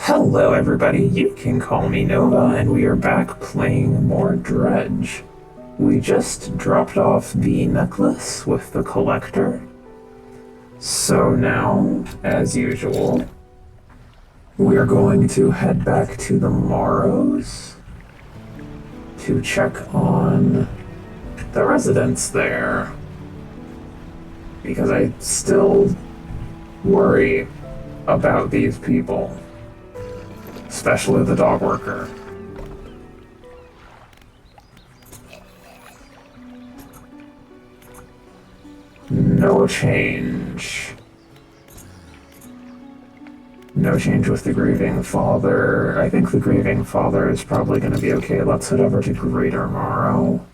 Hello everybody, you can call me Nova, and we are back playing more Dredge. We just dropped off the necklace with the collector. So now, as usual, we are going to head back to the Morrows to check on the residents there. Because I still worry about these people. Especially the dog worker. No change. No change with the grieving father. I think the grieving father is probably going to be okay. Let's head over to Greater Morrow.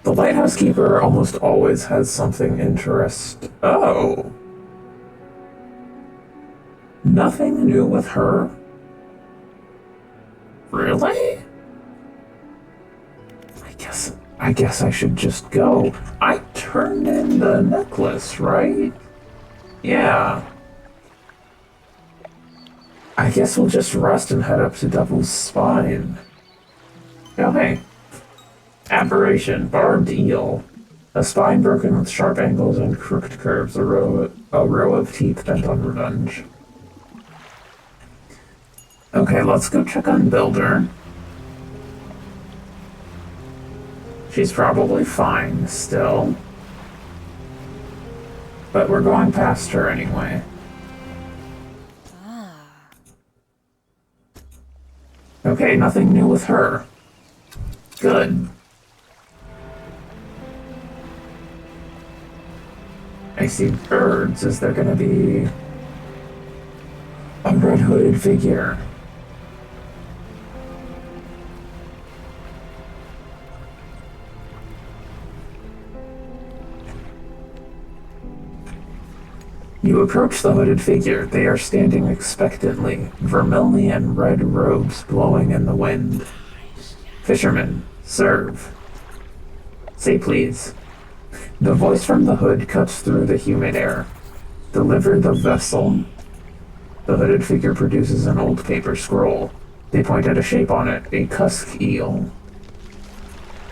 The lighthouse keeper almost always has something interest. Oh. Nothing new with her? Really? I guess I should just go. I turned in the necklace, right? Yeah. I guess we'll just rest and head up to Devil's Spine. Oh, hey. Aberration, barbed eel. A spine broken with sharp angles and crooked curves. A row of teeth bent on revenge. Okay, let's go check on Builder. She's probably fine still. But we're going past her anyway. Okay, nothing new with her. Good. I see birds. Is there gonna be a red hooded figure? You approach the hooded figure. They are standing expectantly, vermilion red robes blowing in the wind. Fisherman, serve. Say please. The voice from the hood cuts through the humid air. Deliver the vessel. The hooded figure produces an old paper scroll. They point at a shape on it, a cusk eel.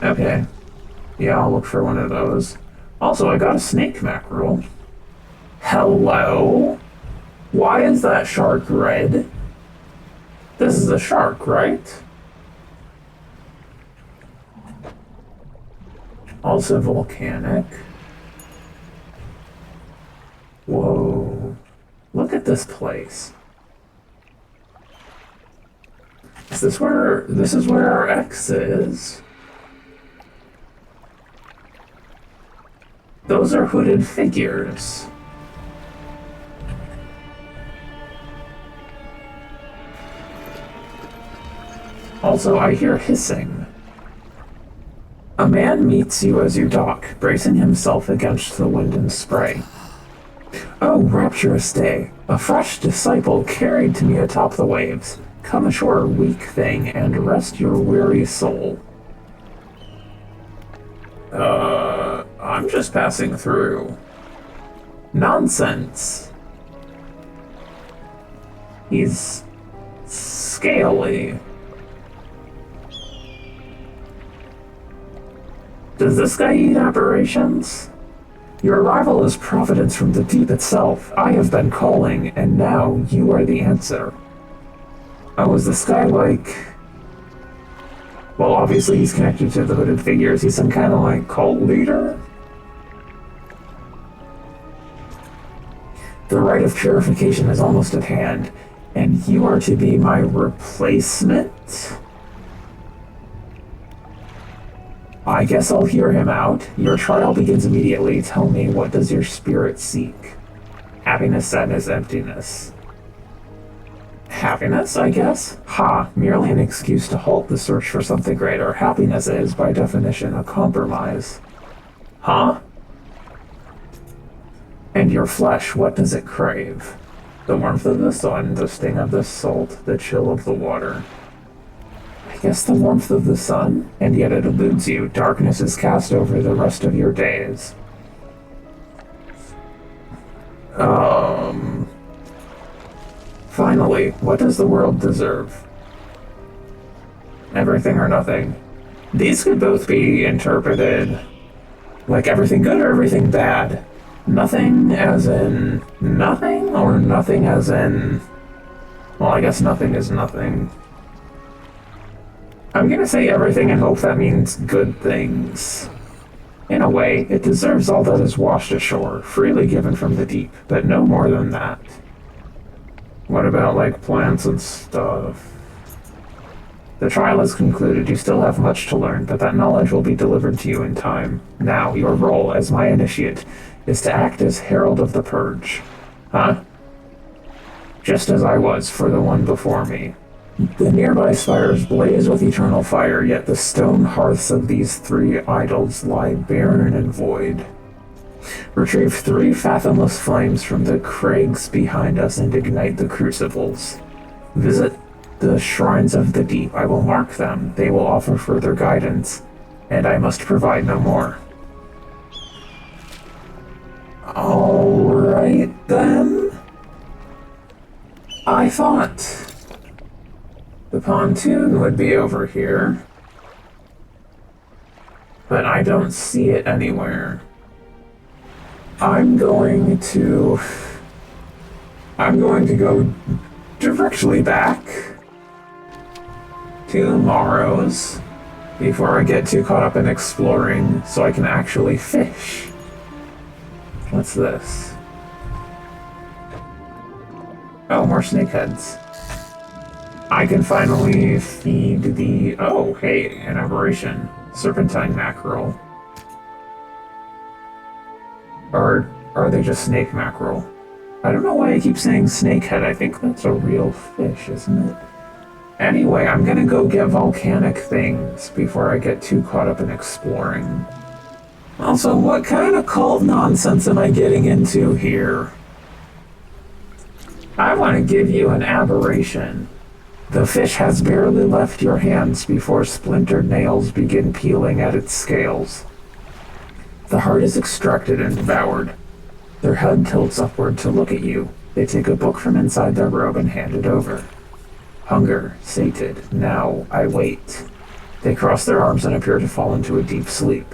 Okay. Yeah, I'll look for one of those. Also, I got a snake mackerel. Hello? Why is that shark red? This is a shark, right? Also volcanic. Whoa. Look at this place. Is this is where our ex is? Those are hooded figures. Also, I hear hissing. A man meets you as you dock, bracing himself against the wind and spray. Oh, rapturous day. A fresh disciple carried to me atop the waves. Come ashore, weak thing, and rest your weary soul. I'm just passing through. Nonsense. He's scaly. Does this guy eat aberrations? Your arrival is providence from the deep itself. I have been calling, and now you are the answer. Oh, is this guy like... Well, obviously he's connected to the hooded figures. He's some kind of like cult leader? The rite of purification is almost at hand, and you are to be my replacement? I guess I'll hear him out. Your trial begins immediately. Tell me, what does your spirit seek? Happiness, sadness, emptiness. Happiness, I guess? Ha, merely an excuse to halt the search for something greater. Happiness is, by definition, a compromise. Huh? And your flesh, what does it crave? The warmth of the sun, the sting of the salt, the chill of the water. I guess the warmth of the sun, and yet it eludes you. Darkness is cast over the rest of your days. Finally, what does the world deserve? Everything or nothing. These could both be interpreted like everything good or everything bad. Nothing as in nothing, or nothing as in... Well, I guess nothing is nothing. I'm gonna say everything and hope that means good things. In a way, it deserves all that is washed ashore, freely given from the deep, but no more than that. What about, like, plants and stuff? The trial is concluded. You still have much to learn, but that knowledge will be delivered to you in time. Now, your role as my initiate is to act as herald of the purge. Huh? Just as I was for the one before me. The nearby spires blaze with eternal fire, yet the stone hearths of these 3 idols lie barren and void. Retrieve 3 fathomless flames from the crags behind us and ignite the crucibles. Visit the shrines of the deep. I will mark them. They will offer further guidance, and I must provide no more. Alright then. I thought the pontoon would be over here, but I don't see it anywhere. I'm going to go directly back to Morrow's before I get too caught up in exploring so I can actually fish. What's this? Oh, more snakeheads. I can finally feed the... Oh, hey, an aberration. Serpentine mackerel. Or are they just snake mackerel? I don't know why I keep saying snakehead. I think that's a real fish, isn't it? Anyway, I'm gonna go get volcanic things before I get too caught up in exploring. Also, what kind of cult nonsense am I getting into here? I want to give you an aberration. The fish has barely left your hands before splintered nails begin peeling at its scales. The heart is extracted and devoured. Their head tilts upward to look at you. They take a book from inside their robe and hand it over. Hunger, sated. Now I wait. They cross their arms and appear to fall into a deep sleep.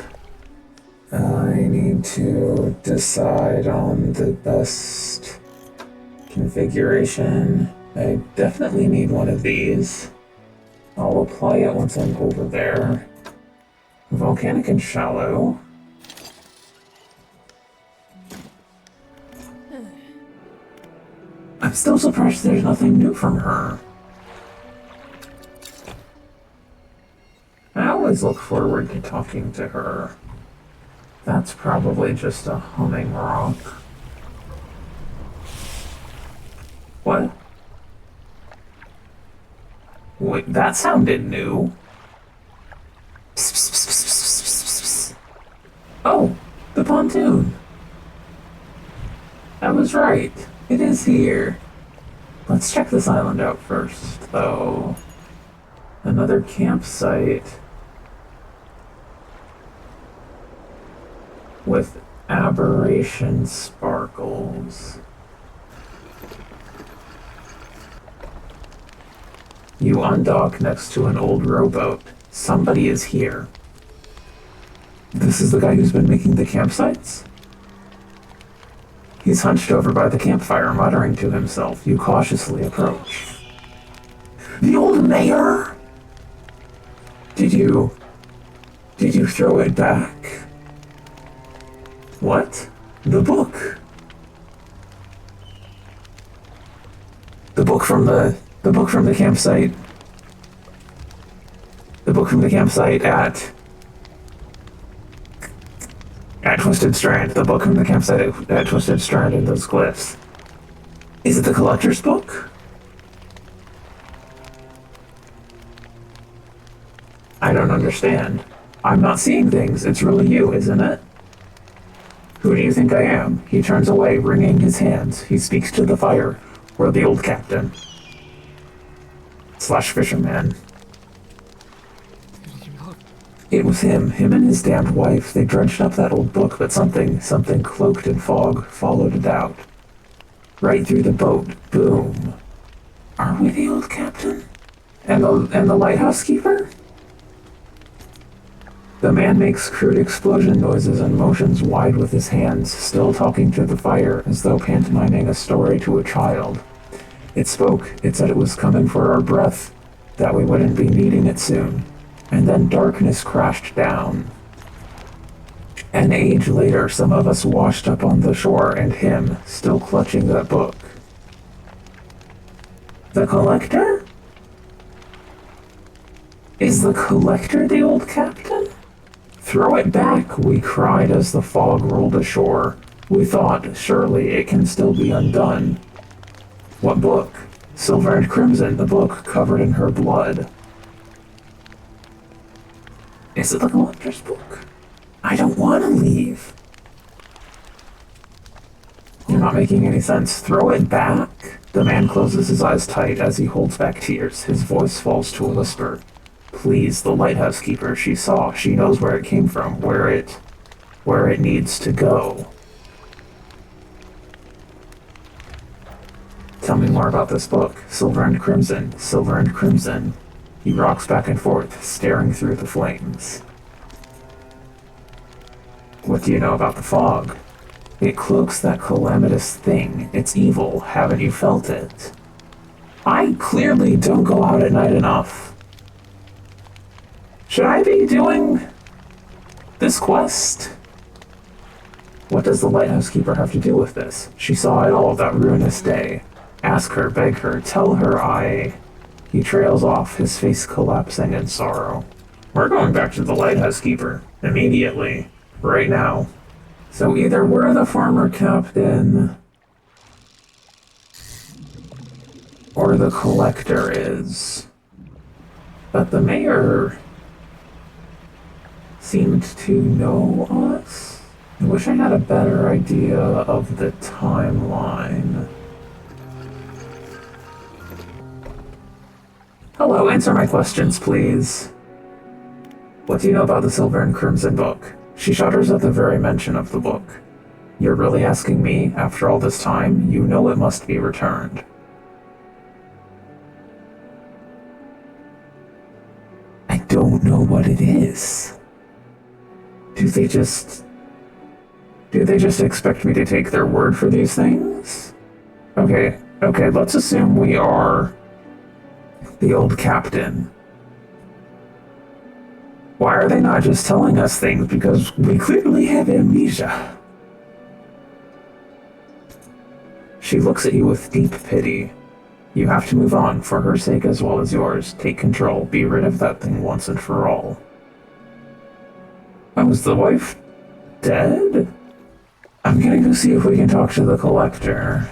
I need to decide on the best configuration. I definitely need one of these. I'll apply it once I'm over there. Volcanic and shallow. I'm still surprised there's nothing new from her. I always look forward to talking to her. That's probably just a humming rock. What? Wait, that sounded new. Oh, the pontoon. I was right. It is here. Let's check this island out first, though. Another campsite with aberration sparkles. You undock next to an old rowboat. Somebody is here. This is the guy who's been making the campsites? He's hunched over by the campfire, muttering to himself. You cautiously approach. The old mayor? Did you throw it back? What? The book. The book from the campsite. The book from the campsite at Twisted Strand. The book from the campsite at Twisted Strand and those glyphs. Is it the collector's book? I don't understand. I'm not seeing things. It's really you, isn't it? Who do you think I am? He turns away, wringing his hands. He speaks to the fire, or the old captain. / fisherman. It was him and his damned wife. They dredged up that old book, but something cloaked in fog followed it out. Right through the boat. Boom. Are we the old captain? And the lighthouse keeper? The man makes crude explosion noises and motions wide with his hands, still talking to the fire, as though pantomiming a story to a child. It spoke. It said it was coming for our breath, that we wouldn't be needing it soon. And then darkness crashed down. An age later, some of us washed up on the shore, and him, still clutching that book. The collector? Is the collector the old captain? Throw it back, we cried as the fog rolled ashore. We thought, surely it can still be undone. What book? Silver and Crimson, the book covered in her blood. Is it the collector's book? I don't want to leave. You're not making any sense. Throw it back. The man closes his eyes tight as he holds back tears. His voice falls to a whisper. Please, the lighthouse keeper, she saw. She knows where it came from, where it needs to go. Tell me more about this book. Silver and Crimson. Silver and Crimson. He rocks back and forth, staring through the flames. What do you know about the fog? It cloaks that calamitous thing. It's evil. Haven't you felt it? I clearly don't go out at night enough. Should I be doing this quest? What does the lighthouse keeper have to do with this? She saw it all that ruinous day. Ask her, beg her, tell her He trails off, his face collapsing in sorrow. We're going back to the lighthouse keeper. Immediately. Right now. So either we're the former captain, or the collector is. But the mayor seemed to know us. I wish I had a better idea of the timeline. Hello, answer my questions, please. What do you know about the Silver and Crimson book? She shudders at the very mention of the book. You're really asking me, after all this time? You know it must be returned. I don't know what it is. Do they just expect me to take their word for these things? Okay, let's assume we are the old captain. Why are they not just telling us things? Because we clearly have amnesia. She looks at you with deep pity. You have to move on, for her sake as well as yours. Take control. Be rid of that thing once and for all. Oh, is the wife dead? I'm gonna go see if we can talk to the collector.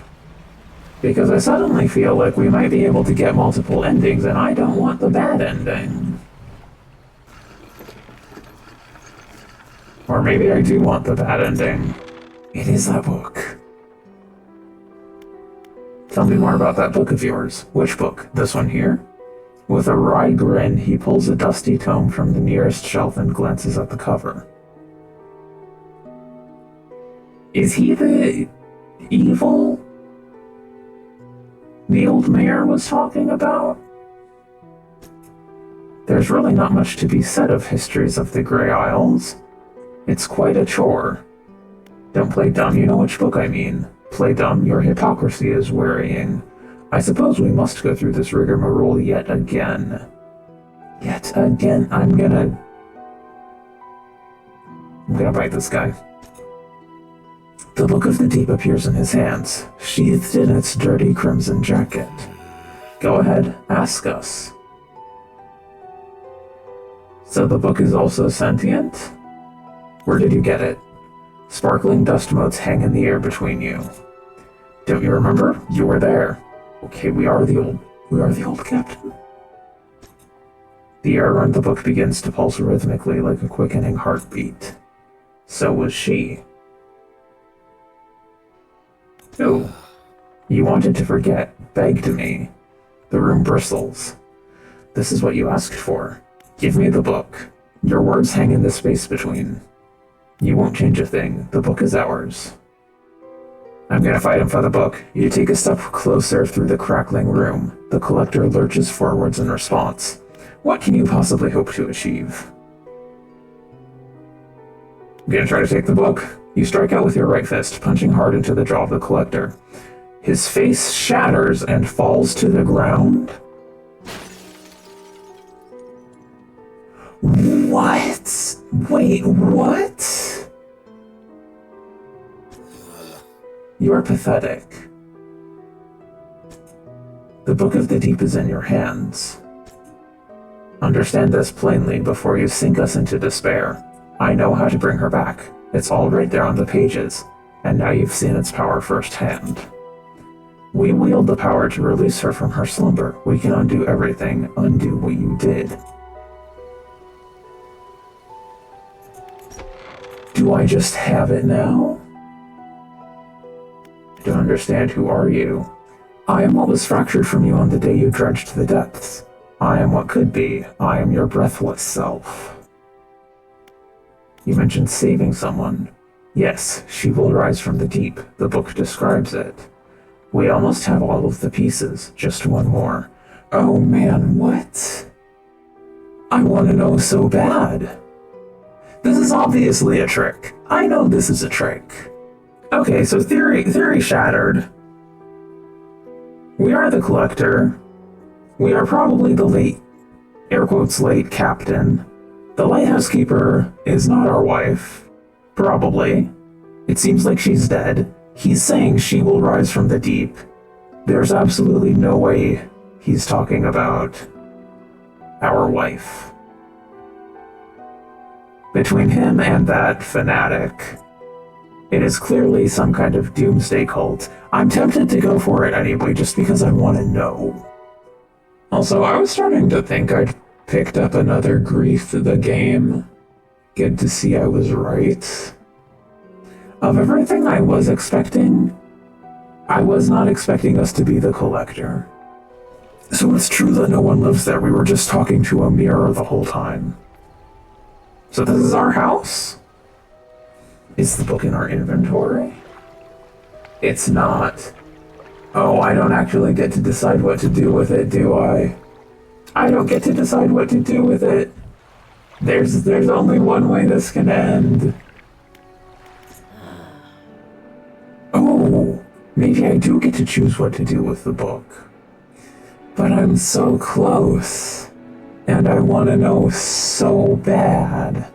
Because I suddenly feel like we might be able to get multiple endings, and I don't want the bad ending. Or maybe I do want the bad ending. It is that book. Tell me more about that book of yours. Which book? This one here? With a wry grin, he pulls a dusty tome from the nearest shelf and glances at the cover. Is he the evil the old mayor was talking about? There's really not much to be said of Histories of the Grey Isles. It's quite a chore. Don't play dumb, you know which book I mean. Play dumb, your hypocrisy is worrying. I suppose we must go through this rigmarole yet again. Yet again, I'm gonna bite this guy. The Book of the Deep appears in his hands, sheathed in its dirty crimson jacket. Go ahead, ask us. So the book is also sentient? Where did you get it? Sparkling dust motes hang in the air between you. Don't you remember? You were there. Okay, we are the old captain. The air around the book begins to pulse rhythmically like a quickening heartbeat. So was she. Oh, you wanted to forget, begged me. The room bristles. This is what you asked for. Give me the book. Your words hang in the space between. You won't change a thing. The book is ours. I'm gonna fight him for the book. You take a step closer through the crackling room. The collector lurches forwards in response. What can you possibly hope to achieve? I'm gonna try to take the book. You strike out with your right fist, punching hard into the jaw of the collector. His face shatters and falls to the ground. What? Wait, what? You're pathetic. The Book of the Deep is in your hands. Understand this plainly before you sink us into despair. I know how to bring her back. It's all right there on the pages, and now you've seen its power firsthand. We wield the power to release her from her slumber. We can undo everything, undo what you did. Do I just have it now? I don't understand. Who are you? I am what was fractured from you on the day you dredged the depths. I am what could be. I am your breathless self. You mentioned saving someone. Yes, she will rise from the deep. The book describes it. We almost have all of the pieces. Just one more. Oh man, what? I want to know so bad. This is obviously a trick. I know this is a trick. Okay, so theory shattered. We are the collector. We are probably the late, air quotes late, captain. The lighthouse keeper is not our wife. Probably. It seems like she's dead. He's saying she will rise from the deep. There's absolutely no way he's talking about our wife. Between him and that fanatic, it is clearly some kind of doomsday cult. I'm tempted to go for it anyway, just because I want to know. Also, I was starting to think I'd picked up another Grief the game. Good to see I was right. Of everything I was expecting, I was not expecting us to be the collector. So it's true that no one lives there. We were just talking to a mirror the whole time. So this is our house? Is the book in our inventory? It's not. Oh, I don't actually get to decide what to do with it, do I? I don't get to decide what to do with it. There's only one way this can end. Oh, maybe I do get to choose what to do with the book. But I'm so close. And I want to know so bad.